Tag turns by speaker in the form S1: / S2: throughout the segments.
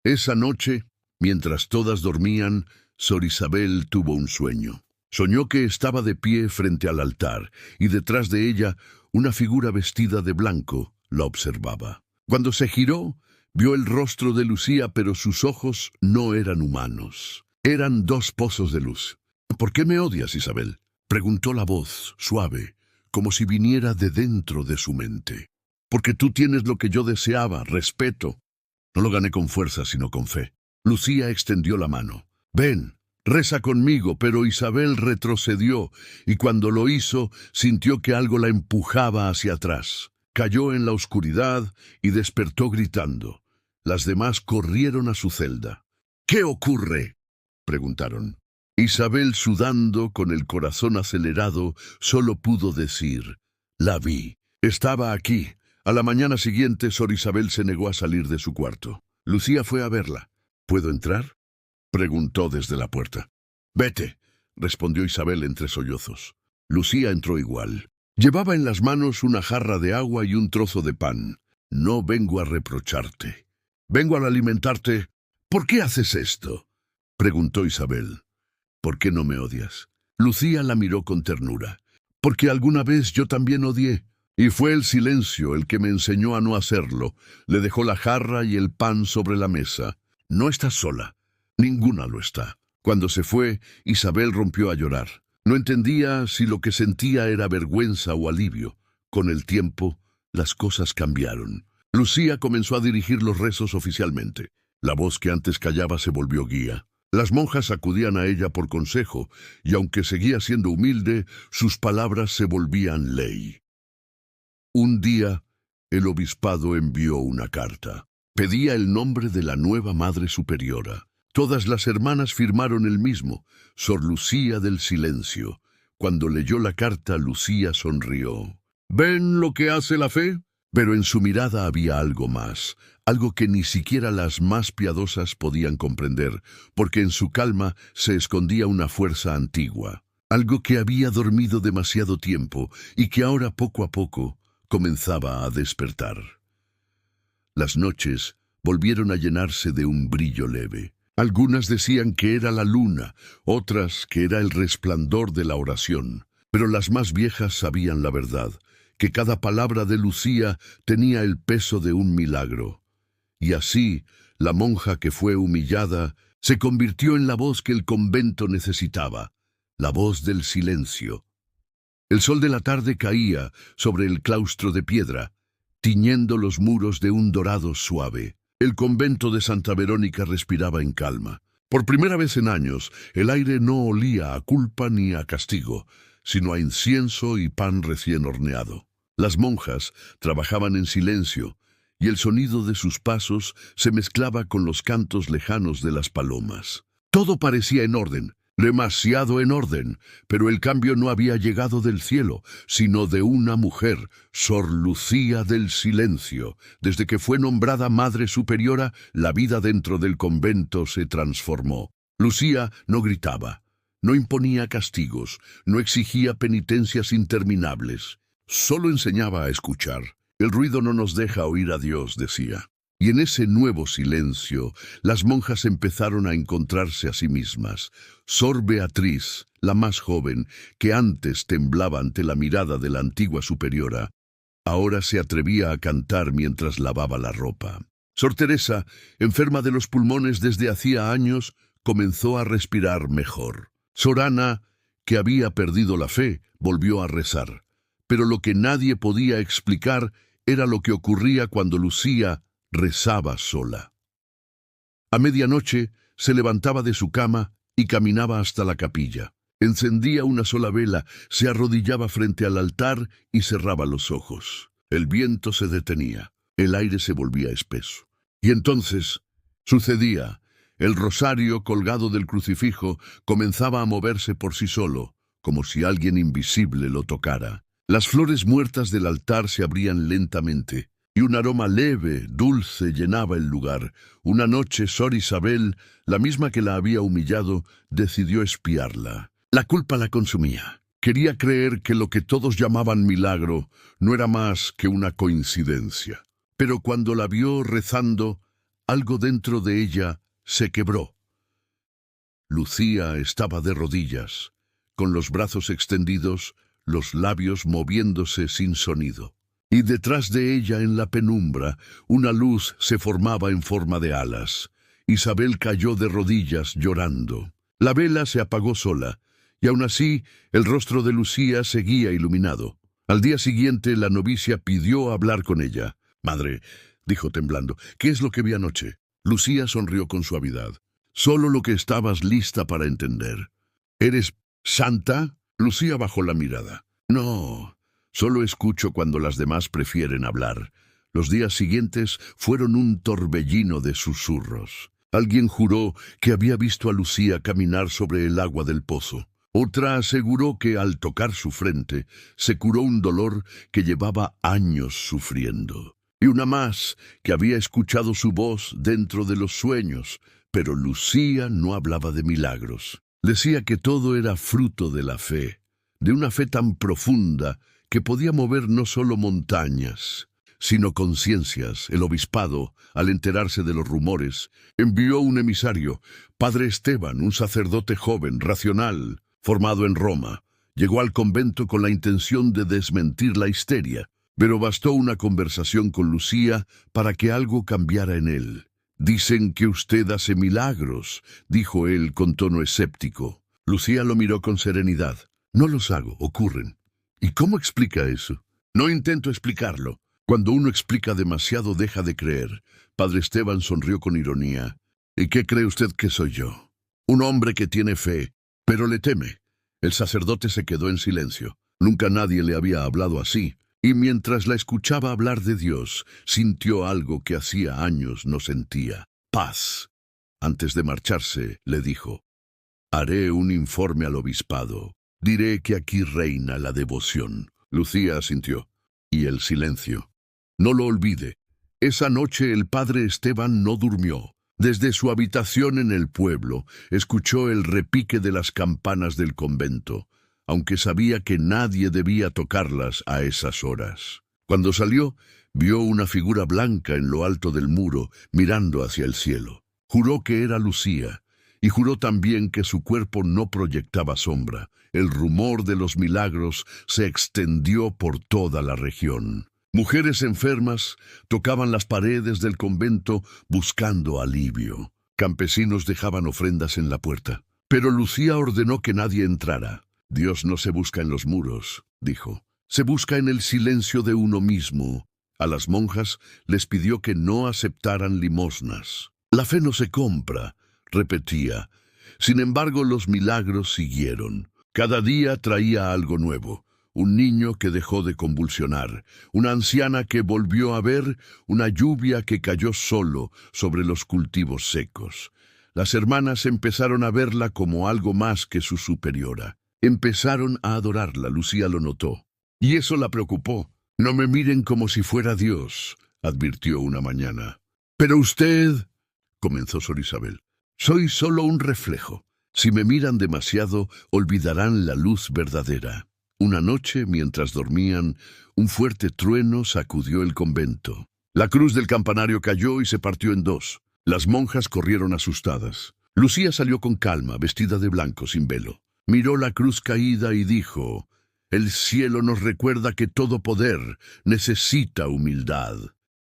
S1: Esa noche, mientras todas dormían, Sor Isabel tuvo un sueño. Soñó que estaba de pie frente al altar, y detrás de ella una figura vestida de blanco la observaba. Cuando se giró, vio el rostro de Lucía, pero sus ojos no eran humanos. Eran dos pozos de luz. «¿Por qué me odias, Isabel?», preguntó la voz, suave, como si viniera de dentro de su mente. «Porque tú tienes lo que yo deseaba, respeto. No lo gané con fuerza, sino con fe». Lucía extendió la mano. «Ven, reza conmigo», pero Isabel retrocedió, y cuando lo hizo, sintió que algo la empujaba hacia atrás. Cayó en la oscuridad y despertó gritando. Las demás corrieron a su celda. «¿Qué ocurre?», preguntaron. Isabel, sudando, con el corazón acelerado, solo pudo decir: «La vi. Estaba aquí». A la mañana siguiente, Sor Isabel se negó a salir de su cuarto. Lucía fue a verla. «¿Puedo entrar?», preguntó desde la puerta. «Vete», respondió Isabel entre sollozos. Lucía entró igual. Llevaba en las manos una jarra de agua y un trozo de pan. «No vengo a reprocharte. Vengo a alimentarte». «¿Por qué haces esto?», preguntó Isabel. «¿Por qué no me odias?». Lucía la miró con ternura. «Porque alguna vez yo también odié. Y fue el silencio el que me enseñó a no hacerlo». Le dejó la jarra y el pan sobre la mesa. «No estás sola. Ninguna lo está». Cuando se fue, Isabel rompió a llorar. No entendía si lo que sentía era vergüenza o alivio. Con el tiempo, las cosas cambiaron. Lucía comenzó a dirigir los rezos oficialmente. La voz que antes callaba se volvió guía. Las monjas acudían a ella por consejo, y aunque seguía siendo humilde, sus palabras se volvían ley. Un día, el obispado envió una carta. Pedía el nombre de la nueva Madre Superiora. Todas las hermanas firmaron el mismo: Sor Lucía del Silencio. Cuando leyó la carta, Lucía sonrió. «¿Ven lo que hace la fe?». Pero en su mirada había algo más, algo que ni siquiera las más piadosas podían comprender, porque en su calma se escondía una fuerza antigua, algo que había dormido demasiado tiempo y que ahora poco a poco comenzaba a despertar. Las noches volvieron a llenarse de un brillo leve. Algunas decían que era la luna, otras que era el resplandor de la oración, pero las más viejas sabían la verdad, que cada palabra de Lucía tenía el peso de un milagro. Y así, la monja que fue humillada se convirtió en la voz que el convento necesitaba, la voz del silencio. El sol de la tarde caía sobre el claustro de piedra, tiñendo los muros de un dorado suave. El convento de Santa Verónica respiraba en calma. Por primera vez en años, el aire no olía a culpa ni a castigo, sino a incienso y pan recién horneado. Las monjas trabajaban en silencio, y el sonido de sus pasos se mezclaba con los cantos lejanos de las palomas. Todo parecía en orden, demasiado en orden, pero el cambio no había llegado del cielo, sino de una mujer, Sor Lucía del Silencio. Desde que fue nombrada Madre Superiora, la vida dentro del convento se transformó. Lucía no gritaba, no imponía castigos, no exigía penitencias interminables. Solo enseñaba a escuchar. «El ruido no nos deja oír a Dios», decía. Y en ese nuevo silencio, las monjas empezaron a encontrarse a sí mismas. Sor Beatriz, la más joven, que antes temblaba ante la mirada de la antigua superiora, ahora se atrevía a cantar mientras lavaba la ropa. Sor Teresa, enferma de los pulmones desde hacía años, comenzó a respirar mejor. Sor Ana, que había perdido la fe, volvió a rezar. Pero lo que nadie podía explicar era lo que ocurría cuando Lucía rezaba sola. A medianoche se levantaba de su cama y caminaba hasta la capilla. Encendía una sola vela, se arrodillaba frente al altar y cerraba los ojos. El viento se detenía, el aire se volvía espeso. Y entonces sucedía. El rosario colgado del crucifijo comenzaba a moverse por sí solo, como si alguien invisible lo tocara. Las flores muertas del altar se abrían lentamente, y un aroma leve, dulce, llenaba el lugar. Una noche, Sor Isabel, la misma que la había humillado, decidió espiarla. La culpa la consumía. Quería creer que lo que todos llamaban milagro no era más que una coincidencia. Pero cuando la vio rezando, algo dentro de ella se quebró. Lucía estaba de rodillas, con los brazos extendidos, los labios moviéndose sin sonido. Y detrás de ella, en la penumbra, una luz se formaba en forma de alas. Isabel cayó de rodillas llorando. La vela se apagó sola, y aún así el rostro de Lucía seguía iluminado. Al día siguiente la novicia pidió hablar con ella. «Madre», dijo temblando, «¿qué es lo que vi anoche?» Lucía sonrió con suavidad. «Solo lo que estabas lista para entender». «¿Eres santa?» Lucía bajó la mirada. «No, solo escucho cuando las demás prefieren hablar». Los días siguientes fueron un torbellino de susurros. Alguien juró que había visto a Lucía caminar sobre el agua del pozo. Otra aseguró que al tocar su frente se curó un dolor que llevaba años sufriendo. Y una más que había escuchado su voz dentro de los sueños, pero Lucía no hablaba de milagros. Decía que todo era fruto de la fe, de una fe tan profunda que podía mover no solo montañas, sino conciencias. El obispado, al enterarse de los rumores, envió un emisario, Padre Esteban, un sacerdote joven, racional, formado en Roma. Llegó al convento con la intención de desmentir la histeria, pero bastó una conversación con Lucía para que algo cambiara en él. «Dicen que usted hace milagros», dijo él con tono escéptico. Lucía lo miró con serenidad. «No los hago, ocurren». «¿Y cómo explica eso?» «No intento explicarlo. Cuando uno explica demasiado deja de creer». Padre Esteban sonrió con ironía. «¿Y qué cree usted que soy yo?» «Un hombre que tiene fe, pero le teme». El sacerdote se quedó en silencio. Nunca nadie le había hablado así, y mientras la escuchaba hablar de Dios, sintió algo que hacía años no sentía: paz. Antes de marcharse, le dijo: «Haré un informe al obispado. Diré que aquí reina la devoción». Lucía asintió. Y el silencio. No lo olvide. Esa noche el padre Esteban no durmió. Desde su habitación en el pueblo, escuchó el repique de las campanas del convento, aunque sabía que nadie debía tocarlas a esas horas. Cuando salió, vio una figura blanca en lo alto del muro, mirando hacia el cielo. Juró que era Lucía, y juró también que su cuerpo no proyectaba sombra. El rumor de los milagros se extendió por toda la región. Mujeres enfermas tocaban las paredes del convento buscando alivio. Campesinos dejaban ofrendas en la puerta. Pero Lucía ordenó que nadie entrara. «Dios no se busca en los muros», dijo. «Se busca en el silencio de uno mismo». A las monjas les pidió que no aceptaran limosnas. «La fe no se compra», repetía. Sin embargo, los milagros siguieron. Cada día traía algo nuevo. Un niño que dejó de convulsionar, una anciana que volvió a ver, una lluvia que cayó solo sobre los cultivos secos. Las hermanas empezaron a verla como algo más que su superiora. Empezaron a adorarla, Lucía lo notó. Y eso la preocupó. «No me miren como si fuera Dios», advirtió una mañana. «Pero usted», comenzó Sor Isabel, «soy solo un reflejo. Si me miran demasiado, olvidarán la luz verdadera». Una noche, mientras dormían, un fuerte trueno sacudió el convento. La cruz del campanario cayó y se partió en dos. Las monjas corrieron asustadas. Lucía salió con calma, vestida de blanco, sin velo. Miró la cruz caída y dijo: «El cielo nos recuerda que todo poder necesita humildad».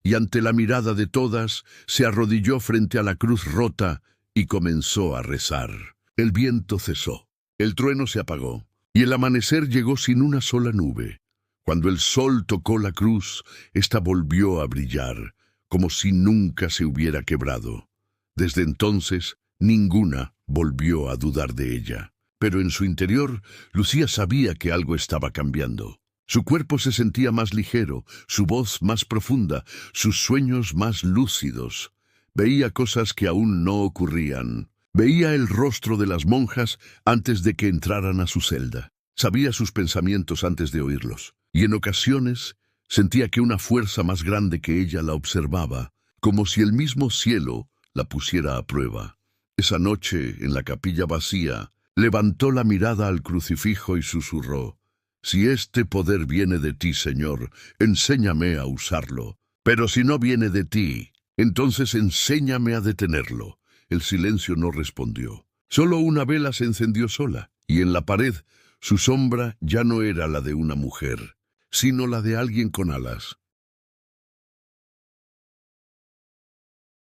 S1: Y ante la mirada de todas, se arrodilló frente a la cruz rota y comenzó a rezar. El viento cesó. El trueno se apagó. Y el amanecer llegó sin una sola nube. Cuando el sol tocó la cruz, ésta volvió a brillar, como si nunca se hubiera quebrado. Desde entonces, ninguna volvió a dudar de ella. Pero en su interior, Lucía sabía que algo estaba cambiando. Su cuerpo se sentía más ligero, su voz más profunda, sus sueños más lúcidos. Veía cosas que aún no ocurrían. Veía el rostro de las monjas antes de que entraran a su celda. Sabía sus pensamientos antes de oírlos. Y en ocasiones sentía que una fuerza más grande que ella la observaba, como si el mismo cielo la pusiera a prueba. Esa noche, en la capilla vacía, levantó la mirada al crucifijo y susurró: «Si este poder viene de ti, Señor, enséñame a usarlo. Pero si no viene de ti, Entonces enséñame a detenerlo. El silencio no respondió. Solo una vela se encendió sola, y en la pared su sombra ya no era la de una mujer, sino la de alguien con alas.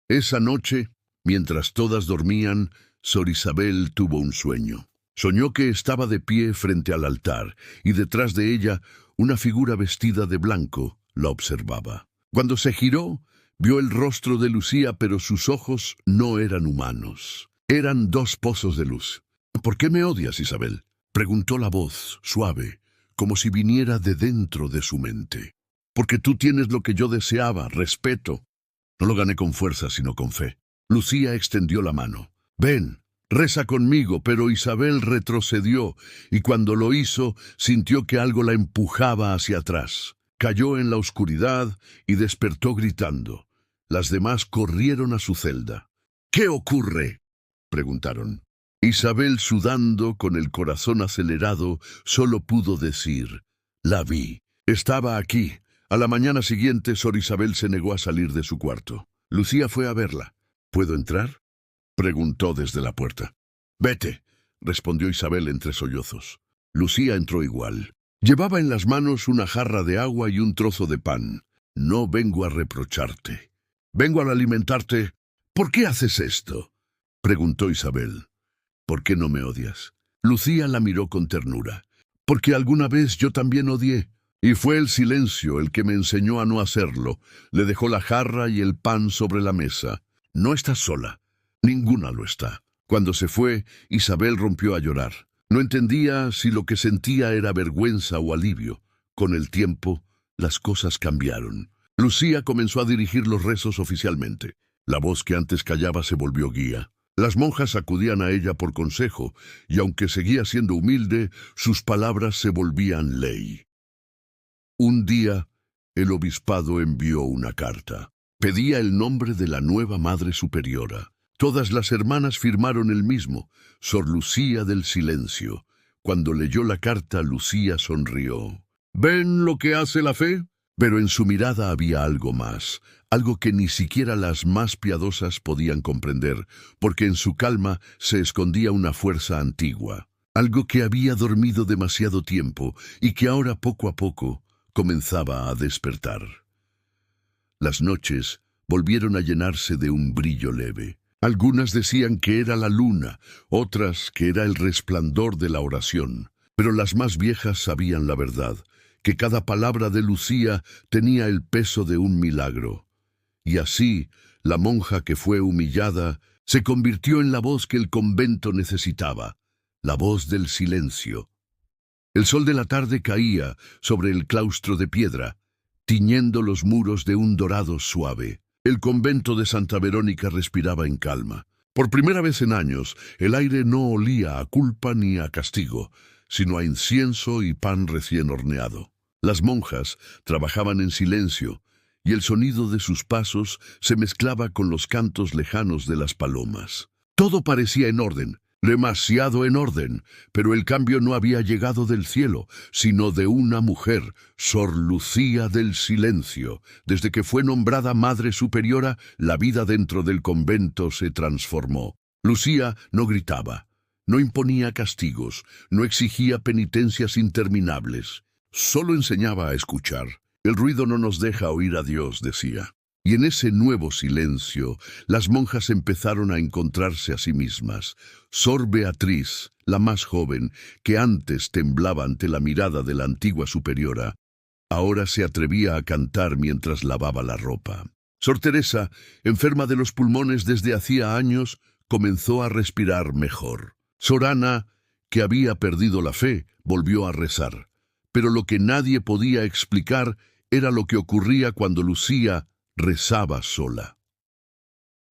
S1: Esa noche, mientras todas dormían, Sor Isabel tuvo un sueño. Soñó que estaba de pie frente al altar, y detrás de ella una figura vestida de blanco la observaba. Cuando se giró, vio el rostro de Lucía, pero sus ojos no eran humanos. Eran dos pozos de luz. «¿Por qué me odias, Isabel?», preguntó la voz, suave, como si viniera de dentro de su mente. «Porque tú tienes lo que yo deseaba, respeto. No lo gané con fuerza, sino con fe». Lucía extendió la mano. «Ven, reza conmigo», pero Isabel retrocedió, y cuando lo hizo, sintió que algo la empujaba hacia atrás. Cayó en la oscuridad y despertó gritando. Las demás corrieron a su celda. «¿Qué ocurre?», preguntaron. Isabel, sudando, con el corazón acelerado, solo pudo decir: «La vi. Estaba aquí». A la mañana siguiente, Sor Isabel se negó a salir de su cuarto. Lucía fue a verla. «¿Puedo entrar?», preguntó desde la puerta. «Vete», respondió Isabel entre sollozos. Lucía entró igual. Llevaba en las manos una jarra de agua y un trozo de pan. «No vengo a reprocharte. Vengo a alimentarte». «¿Por qué haces esto?», preguntó Isabel. «¿Por qué no me odias?». Lucía la miró con ternura. «Porque alguna vez yo también odié. Y fue el silencio el que me enseñó a no hacerlo». Le dejó la jarra y el pan sobre la mesa. «No estás sola. Ninguna lo está». Cuando se fue, Isabel rompió a llorar. No entendía si lo que sentía era vergüenza o alivio. Con el tiempo, las cosas cambiaron. Lucía comenzó a dirigir los rezos oficialmente. La voz que antes callaba se volvió guía. Las monjas acudían a ella por consejo, y aunque seguía siendo humilde, sus palabras se volvían ley. Un día, el obispado envió una carta. Pedía el nombre de la nueva Madre Superiora. Todas las hermanas firmaron el mismo: Sor Lucía del Silencio. Cuando leyó la carta, Lucía sonrió. «¿Ven lo que hace la fe?». Pero en su mirada había algo más, algo que ni siquiera las más piadosas podían comprender, porque en su calma se escondía una fuerza antigua, algo que había dormido demasiado tiempo y que ahora poco a poco comenzaba a despertar. Las noches volvieron a llenarse de un brillo leve. Algunas decían que era la luna, otras que era el resplandor de la oración, pero las más viejas sabían la verdad, que cada palabra de Lucía tenía el peso de un milagro. Y así, la monja que fue humillada se convirtió en la voz que el convento necesitaba, la voz del silencio. El sol de la tarde caía sobre el claustro de piedra, tiñendo los muros de un dorado suave. El convento de Santa Verónica respiraba en calma. Por primera vez en años, el aire no olía a culpa ni a castigo, sino a incienso y pan recién horneado. Las monjas trabajaban en silencio, y el sonido de sus pasos se mezclaba con los cantos lejanos de las palomas. Todo parecía en orden, demasiado en orden, pero el cambio no había llegado del cielo, sino de una mujer, Sor Lucía del Silencio. Desde que fue nombrada Madre Superiora, la vida dentro del convento se transformó. Lucía no gritaba, no imponía castigos, no exigía penitencias interminables. Solo enseñaba a escuchar. «El ruido no nos deja oír a Dios», decía. Y en ese nuevo silencio, las monjas empezaron a encontrarse a sí mismas. Sor Beatriz, la más joven, que antes temblaba ante la mirada de la antigua superiora, ahora se atrevía a cantar mientras lavaba la ropa. Sor Teresa, enferma de los pulmones desde hacía años, comenzó a respirar mejor. Sor Ana, que había perdido la fe, volvió a rezar. Pero lo que nadie podía explicar era lo que ocurría cuando Lucía rezaba sola.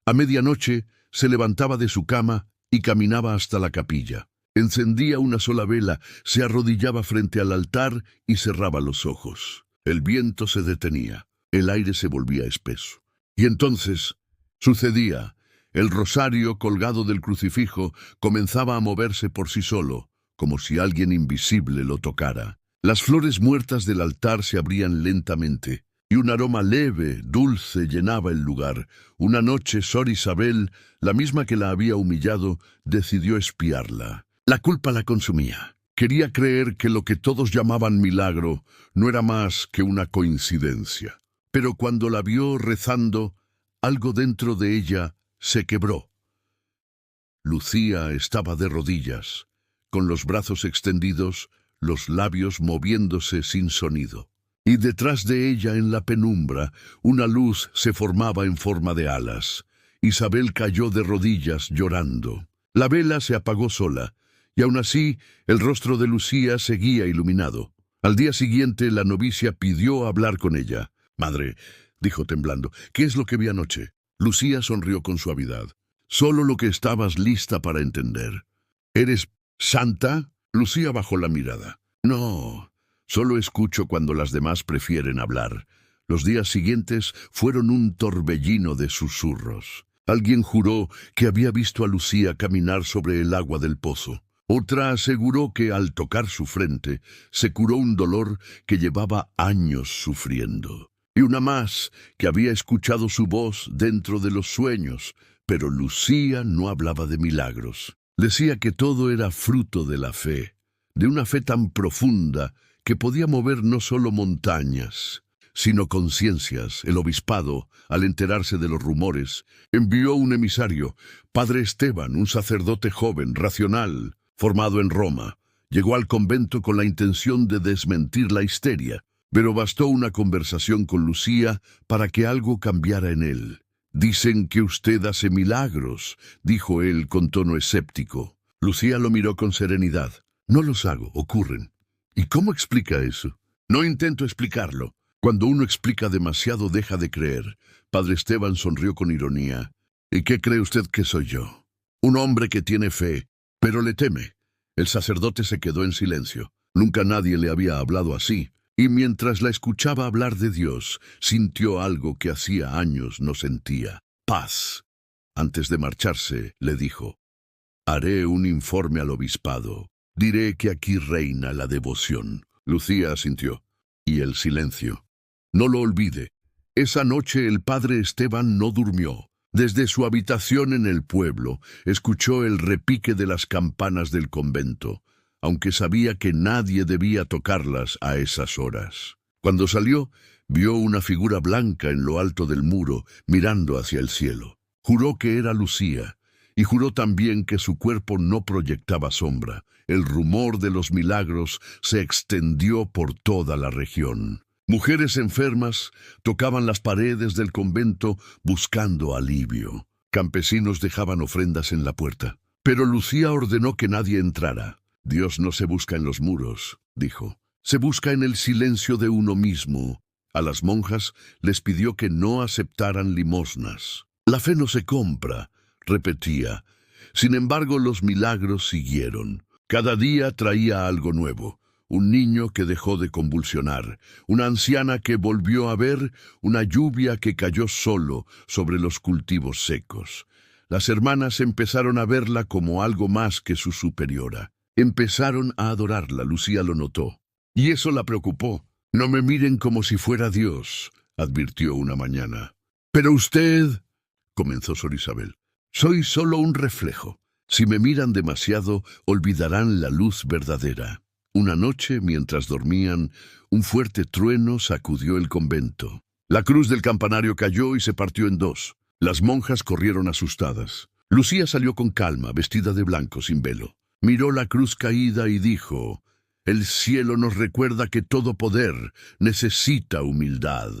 S1: A medianoche se levantaba de su cama y caminaba hasta la capilla. Encendía una sola vela, se arrodillaba frente al altar y cerraba los ojos. El viento se detenía, el aire se volvía espeso. Y entonces sucedía. El rosario colgado del crucifijo comenzaba a moverse por sí solo, como si alguien invisible lo tocara. Las flores muertas del altar se abrían lentamente. y un aroma leve, dulce, llenaba el lugar. Una noche Sor Isabel, la misma que la había humillado, decidió espiarla. La culpa la consumía. Quería creer que lo que todos llamaban milagro no era más que una coincidencia. Pero cuando la vio rezando, algo dentro de ella se quebró. Lucía estaba de rodillas, con los brazos extendidos, los labios moviéndose sin sonido. Y detrás de ella, en la penumbra, una luz se formaba en forma de alas. Isabel cayó de rodillas llorando. La vela se apagó sola, y aún así el rostro de Lucía seguía iluminado. Al día siguiente la novicia pidió hablar con ella. «Madre», dijo temblando, «¿qué es lo que vi anoche?» Lucía sonrió con suavidad. «Solo lo que estabas lista para entender». «¿Eres santa?» Lucía bajó la mirada. «No, solo escucho cuando las demás prefieren hablar». Los días siguientes fueron un torbellino de susurros. Alguien juró que había visto a Lucía caminar sobre el agua del pozo. Otra aseguró que al tocar su frente se curó un dolor que llevaba años sufriendo. Y una más que había escuchado su voz dentro de los sueños, pero Lucía no hablaba de milagros. Decía que todo era fruto de la fe, de una fe tan profunda que podía mover no solo montañas, sino conciencias. El obispado, al enterarse de los rumores, envió un emisario, Padre Esteban, un sacerdote joven, racional, formado en Roma. Llegó al convento con la intención de desmentir la histeria, pero bastó una conversación con Lucía para que algo cambiara en él. «Dicen que usted hace milagros», dijo él con tono escéptico. Lucía lo miró con serenidad. «No los hago, ocurren». «¿Y cómo explica eso?» «No intento explicarlo. Cuando uno explica demasiado deja de creer». Padre Esteban sonrió con ironía. «¿Y qué cree usted que soy yo?» «Un hombre que tiene fe, pero le teme». El sacerdote se quedó en silencio. Nunca nadie le había hablado así, y mientras la escuchaba hablar de Dios, sintió algo que hacía años no sentía: paz. Antes de marcharse, le dijo: «Haré un informe al obispado. Diré que aquí reina la devoción». Lucía asintió. Y el silencio. No lo olvide. Esa noche el padre Esteban no durmió. Desde su habitación en el pueblo, escuchó el repique de las campanas del convento, aunque sabía que nadie debía tocarlas a esas horas. Cuando salió, vio una figura blanca en lo alto del muro, mirando hacia el cielo. Juró que era Lucía, y juró también que su cuerpo no proyectaba sombra. El rumor de los milagros se extendió por toda la región. Mujeres enfermas tocaban las paredes del convento buscando alivio. Campesinos dejaban ofrendas en la puerta. Pero Lucía ordenó que nadie entrara. «Dios no se busca en los muros», dijo. «Se busca en el silencio de uno mismo». A las monjas les pidió que no aceptaran limosnas. «La fe no se compra», repetía. Sin embargo, los milagros siguieron. Cada día traía algo nuevo. Un niño que dejó de convulsionar, una anciana que volvió a ver, una lluvia que cayó solo sobre los cultivos secos. Las hermanas empezaron a verla como algo más que su superiora. Empezaron a adorarla, Lucía lo notó. Y eso la preocupó. «No me miren como si fuera Dios», advirtió una mañana. «Pero usted», comenzó Sor Isabel, «soy solo un reflejo. Si me miran demasiado, olvidarán la luz verdadera». Una noche, mientras dormían, un fuerte trueno sacudió el convento. La cruz del campanario cayó y se partió en dos. Las monjas corrieron asustadas. Lucía salió con calma, vestida de blanco, sin velo. Miró la cruz caída y dijo: «El cielo nos recuerda que todo poder necesita humildad».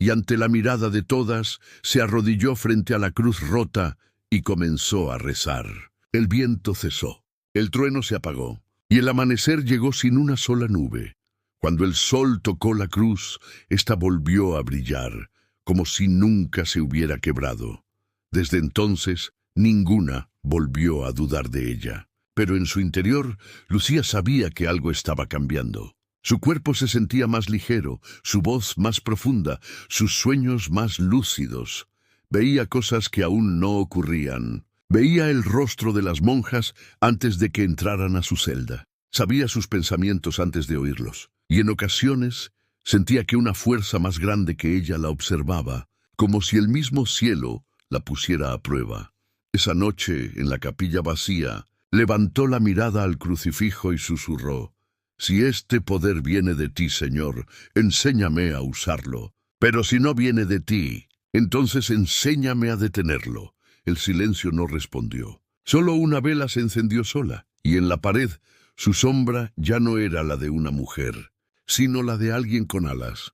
S1: Y ante la mirada de todas, se arrodilló frente a la cruz rota y comenzó a rezar. El viento cesó. El trueno se apagó. Y el amanecer llegó sin una sola nube. Cuando el sol tocó la cruz, ésta volvió a brillar, como si nunca se hubiera quebrado. Desde entonces, ninguna volvió a dudar de ella. Pero en su interior, Lucía sabía que algo estaba cambiando. Su cuerpo se sentía más ligero, su voz más profunda, sus sueños más lúcidos. Veía cosas que aún no ocurrían. Veía el rostro de las monjas antes de que entraran a su celda. Sabía sus pensamientos antes de oírlos. Y en ocasiones Sentía que una fuerza más grande que ella la observaba, como si el mismo cielo la pusiera a prueba. Esa noche, en la capilla vacía, levantó la mirada al crucifijo y susurró: «Si este poder viene de ti, Señor, enséñame a usarlo. Pero si no viene de ti, entonces enséñame a detenerlo». El silencio no respondió. Solo una vela se encendió sola, y en la pared su sombra ya no era la de una mujer, sino la de alguien con alas.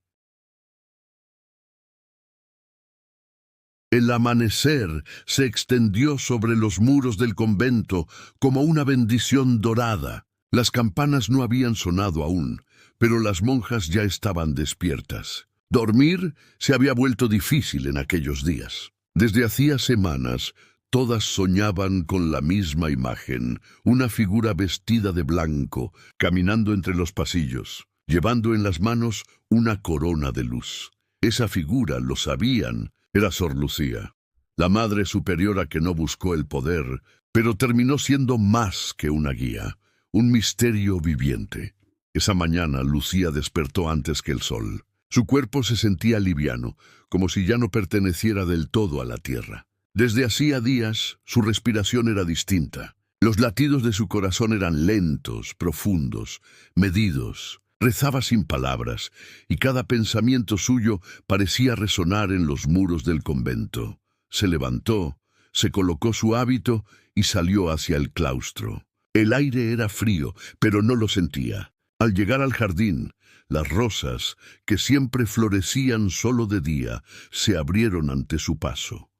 S1: El amanecer se extendió sobre los muros del convento como una bendición dorada. Las campanas no habían sonado aún, pero las monjas ya estaban despiertas. Dormir se había vuelto difícil en aquellos días. Desde hacía semanas, todas soñaban con la misma imagen, una figura vestida de blanco, caminando entre los pasillos, llevando en las manos una corona de luz. Esa figura, lo sabían, era Sor Lucía, la Madre Superiora que no buscó el poder, pero terminó siendo más que una guía, un misterio viviente. Esa mañana Lucía despertó antes que el sol. Su cuerpo se sentía liviano, como si ya no perteneciera del todo a la tierra. Desde hacía días, su respiración era distinta. Los latidos de su corazón eran lentos, profundos, medidos. Rezaba sin palabras, y cada pensamiento suyo parecía resonar en los muros del convento. Se levantó, se colocó su hábito y salió hacia el claustro. El aire era frío, pero no lo sentía. Al llegar al jardín, las rosas, que siempre florecían solo de día, se abrieron ante su paso.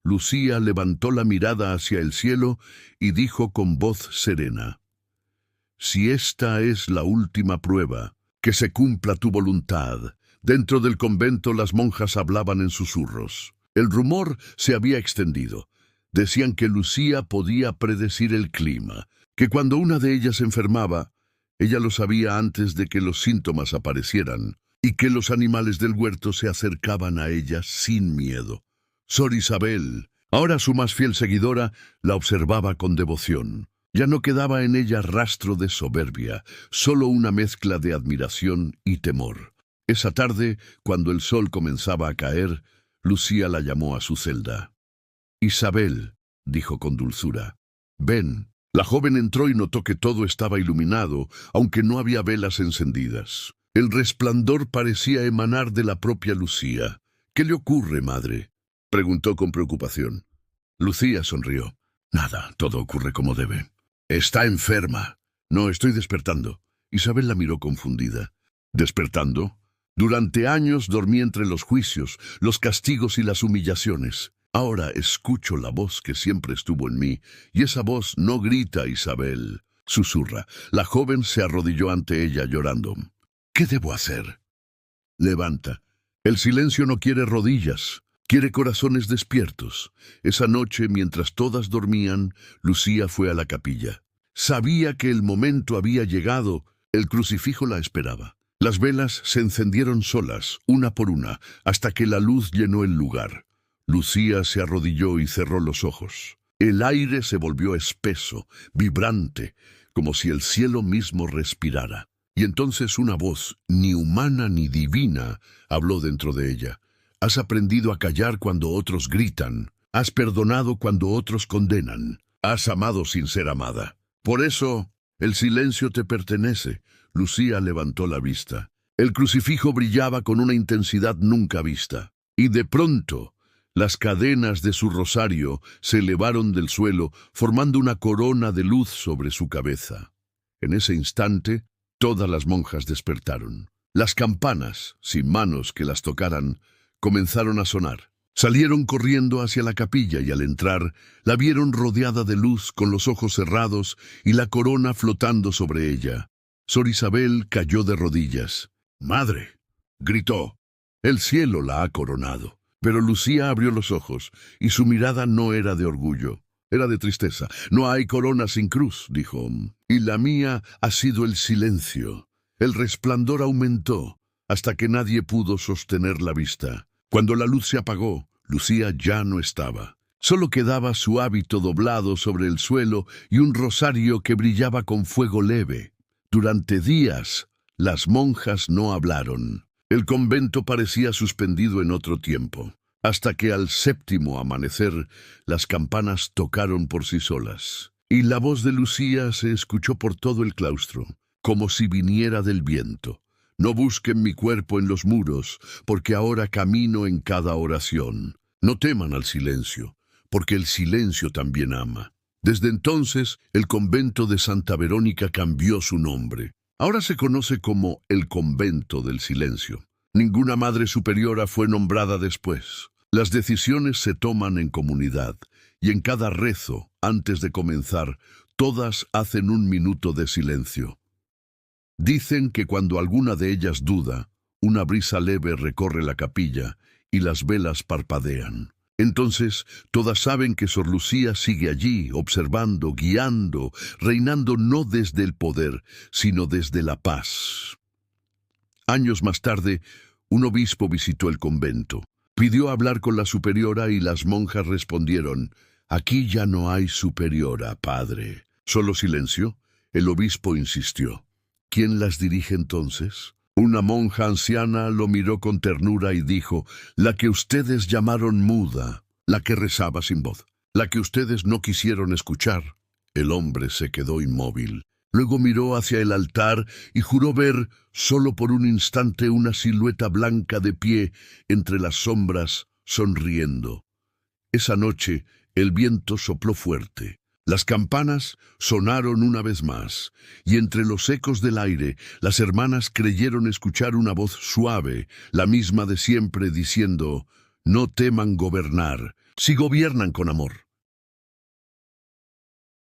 S1: Lucía levantó la mirada hacia el cielo y dijo con voz serena: «Si esta es la última prueba, que se cumpla tu voluntad». Dentro del convento las monjas hablaban en susurros. El rumor se había extendido. Decían que Lucía podía predecir el clima, que cuando una de ellas enfermaba, ella lo sabía antes de que los síntomas aparecieran, y que los animales del huerto se acercaban a ella sin miedo. Sor Isabel, ahora su más fiel seguidora, la observaba con devoción. Ya no quedaba en ella rastro de soberbia, solo una mezcla de admiración y temor. Esa tarde, cuando el sol comenzaba a caer, Lucía la llamó a su celda. «Isabel», dijo con dulzura, «ven». La joven entró y notó que todo estaba iluminado, aunque no había velas encendidas. El resplandor parecía emanar de la propia Lucía. «¿Qué le ocurre, madre?», preguntó con preocupación. Lucía sonrió. «Nada, todo ocurre como debe». «Está enferma». «No, estoy despertando». Isabel la miró confundida. «¿Despertando?» «Durante años dormí entre los juicios, los castigos y las humillaciones. Ahora escucho la voz que siempre estuvo en mí, y esa voz no grita, Isabel», susurra. La joven se arrodilló ante ella llorando. «¿Qué debo hacer?» «Levanta. El silencio no quiere rodillas, quiere corazones despiertos». Esa noche, mientras todas dormían, Lucía fue a la capilla. Sabía que el momento había llegado. El crucifijo la esperaba. Las velas se encendieron solas, una por una, hasta que la luz llenó el lugar. Lucía se arrodilló y cerró los ojos. El aire se volvió espeso, vibrante, como si el cielo mismo respirara. Y entonces una voz, ni humana ni divina, habló dentro de ella. «Has aprendido a callar cuando otros gritan. Has perdonado cuando otros condenan. Has amado sin ser amada. Por eso, el silencio te pertenece». Lucía levantó la vista. El crucifijo brillaba con una intensidad nunca vista. Y de pronto, las cadenas de su rosario se elevaron del suelo, formando una corona de luz sobre su cabeza. En ese instante, todas las monjas despertaron. Las campanas, sin manos que las tocaran, comenzaron a sonar. Salieron corriendo hacia la capilla y al entrar, la vieron rodeada de luz con los ojos cerrados y la corona flotando sobre ella. Sor Isabel cayó de rodillas. «¡Madre!», gritó. «El cielo la ha coronado». Pero Lucía abrió los ojos, y su mirada no era de orgullo, era de tristeza. «No hay corona sin cruz», dijo, «y la mía ha sido el silencio». El resplandor aumentó, hasta que nadie pudo sostener la vista. Cuando la luz se apagó, Lucía ya no estaba. Solo quedaba su hábito doblado sobre el suelo y un rosario que brillaba con fuego leve. Durante días, Las monjas no hablaron. El convento parecía suspendido en otro tiempo, hasta que al séptimo amanecer las campanas tocaron por sí solas, y la voz de Lucía se escuchó por todo el claustro, como si viniera del viento. No busquen mi cuerpo en los muros, porque ahora camino en cada oración. No teman al silencio, porque el silencio también ama. Desde entonces, el convento de Santa Verónica cambió su nombre. Ahora se conoce como el Convento del Silencio. Ninguna madre superiora fue nombrada después. Las decisiones se toman en comunidad, y en cada rezo, antes de comenzar, todas hacen un minuto de silencio. Dicen que cuando alguna de ellas duda, una brisa leve recorre la capilla y las velas parpadean. Entonces, todas saben que Sor Lucía sigue allí, observando, guiando, reinando no desde el poder, sino desde la paz. Años más tarde, un obispo visitó el convento. Pidió hablar con la superiora y las monjas respondieron: «Aquí ya no hay superiora, padre». Solo silencio. El obispo insistió: «¿Quién las dirige entonces?». Una monja anciana lo miró con ternura y dijo: «La que ustedes llamaron muda, la que rezaba sin voz, la que ustedes no quisieron escuchar». El hombre se quedó inmóvil. Luego miró hacia el altar y juró ver, solo por un instante, una silueta blanca de pie entre las sombras, sonriendo. Esa noche el viento sopló fuerte. Las campanas sonaron una vez más, y entre los ecos del aire, las hermanas creyeron escuchar una voz suave, la misma de siempre, diciendo: «No teman gobernar, si gobiernan con amor».